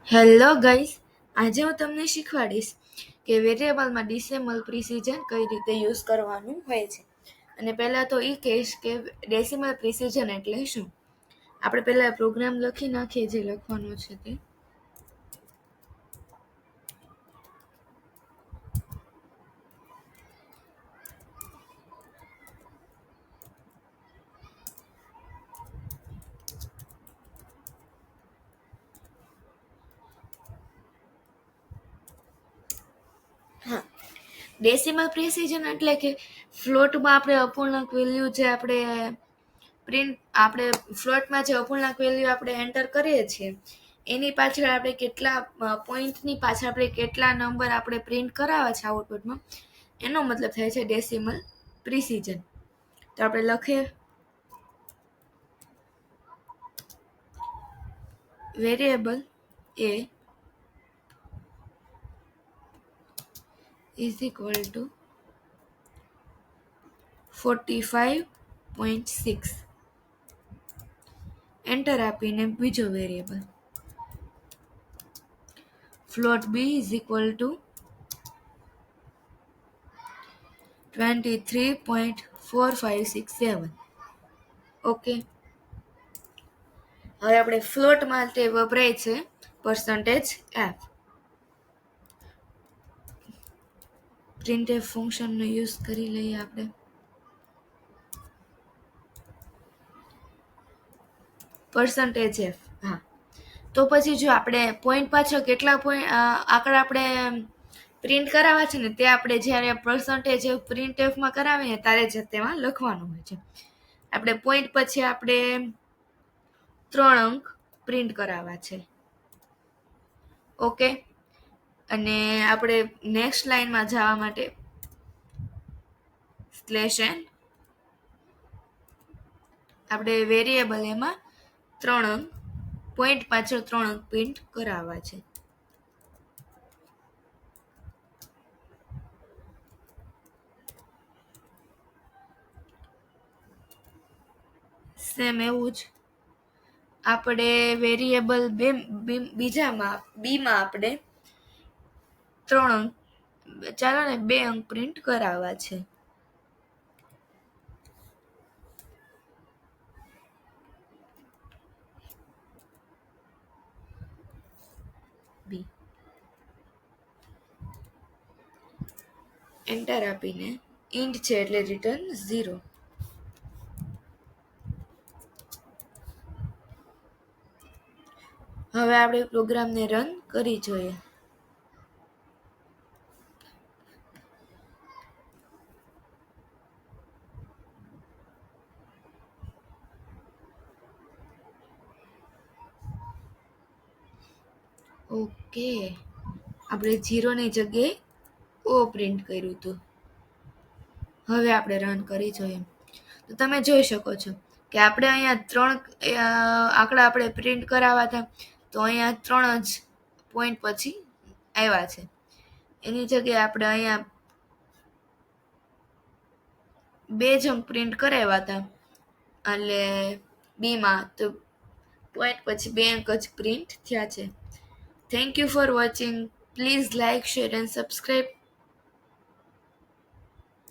Hello guys, આજે હું તમને શીખવાડીશ કે વેરિયેબલમાં ડેસિમલ પ્રિસિઝન કઈ રીતે યુઝ કરવાનું હોય છે. અને પહેલાં તો એ કહીશ કે ડેસિમલ પ્રિસિઝન એટલે શું. આપણે પહેલાં પ્રોગ્રામ લખી નાખીએ જે લખવાનું છે તે. હા, ડેસિમલ પ્રિસિઝન એટલે કે ફ્લોટમાં આપણે અપૂર્ણાંક વેલ્યુ જે આપણે ફ્લોટમાં જે અપૂર્ણાંક વેલ્યુ આપણે એન્ટર કરીએ છીએ એની પાછળ આપણે કેટલા પોઈન્ટની પાછળ આપણે કેટલા નંબર આપણે પ્રિન્ટ કરાવવા છે આઉટપુટમાં, એનો મતલબ થાય છે ડેસિમલ પ્રિસિઝન. તો આપણે લખીએ variable a is equal to 45.6. Enter આપીને બીજો variable float b is equal to 23.4567. Okay, હવે આપણે ફ્લોટ માટે વપરાય છે %f. પ્રિન્ટએફ ફંક્શનનો યુઝ કરી લઈએ આપણે. %f. હા, તો પછી જો આપણે પોઈન્ટ પાછળ કેટલા આંકડા આપણે પ્રિન્ટ કરાવવા છે ને તે આપણે જ્યારે %f કરાવીએ ત્યારે જ તેમાં લખવાનું હોય છે. આપણે પોઈન્ટ પછી આપણે 3 અંક પ્રિન્ટ કરાવવા છે. ઓકે, અને આપણે નેક્સ્ટ લાઈનમાં જવા માટે /n આપણે વેરિયેબલ એમાં 3 અંક પોઈન્ટ પાછળ 3 અંક પ્રિન્ટ કરાવવા છે. સેમ એવું જ આપણે વેરિયેબલ બીજામાં બીમાં આપણે 3 અંક, ચાલો ને 2 અંક પ્રિન્ટ કરાવવા છે. બી એન્ટર આપીને ઇન્ટ છે એટલે રિટર્ન 0. હવે આપણે પ્રોગ્રામને રન કરી જોઈએ. ઓકે, આપણે 0ની જગ્યાએ ઓ પ્રિન્ટ કર્યું હતું. હવે આપણે રન કરી જોઈએ તો તમે જોઈ શકો છો કે આપણે અહીંયા 3 આંકડા આપણે પ્રિન્ટ કરાવવા હતા, તો અહીંયા 3 જ પોઈન્ટ પછી આવ્યા છે. એની જગ્યાએ આપણે અહીંયા 2 જ અંક પ્રિન્ટ કરાવ્યા હતા એટલે બીમાં તો પોઈન્ટ પછી 2 અંક જ પ્રિન્ટ થયા છે. Thank you for watching. Please like, share and subscribe.